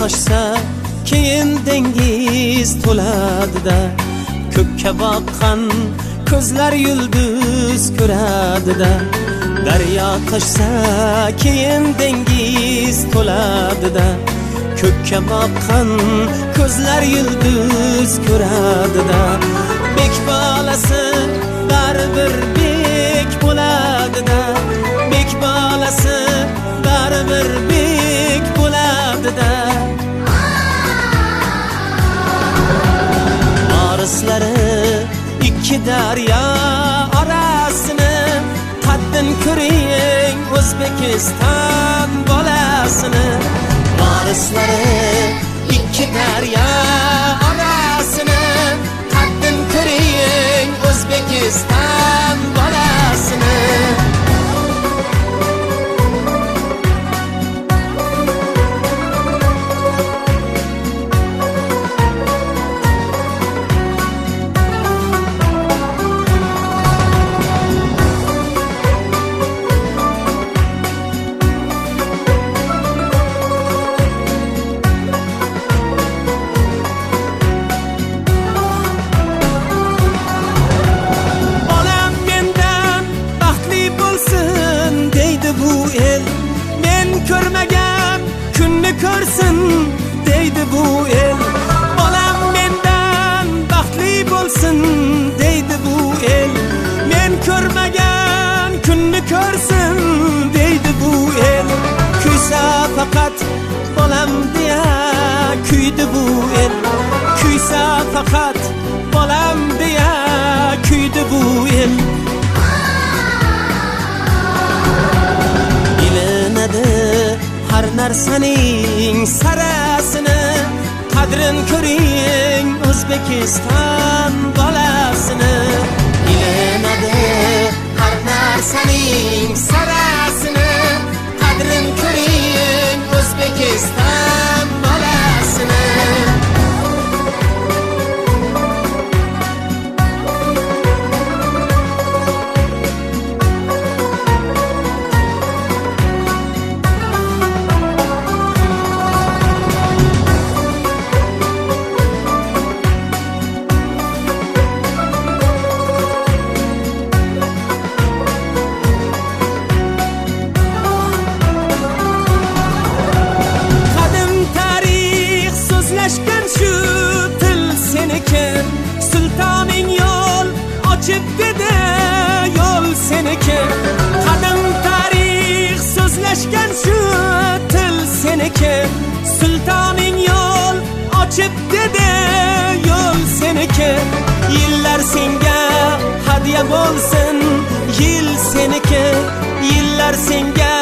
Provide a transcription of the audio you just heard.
toshsa keyin dengiz to'ladida, ko'kka boqqan ko'zlar yulduz ko'radida. Daryo toshsa keyin dengiz to'ladida, ko'kka boqqan ko'zlar yulduz ko'radida. Bek bolasi baribir bek bo'ladida, bek bolasi baribir bek bo'ladida. Orislari ikki daryo orasini, qaddin ko'ring O'zbekiston bolasini. Orislari ikki daryo orasini, qaddin ko'ring O'zbekiston bolasini. Ko'rmagan kunni ko'rsin deydi bu el. Bolam mendan baxtli bo'lsin deydi bu el. Men ko'rmagan kunni ko'rsin deydi bu el. Kuysa faqat bolam deya kuydi bu el. Kuysa faqat bolam deya kuydi bu el. Har narsaning sarasini, qadrin ko'ring O'zbekiston bolasini. Bilinadi har narsaning sarasini, qadrin ko'ring O'zbekiston bolasini. Shu til seniki, sultoning yo'l ochib dedi, yo'l seniki. Qadim tarix so'zlashgan shu til seniki, sultoning yo'l ochib dedi, yo'l seniki. Yillar senga hadya bo'lsin, yil seniki. Yillar senga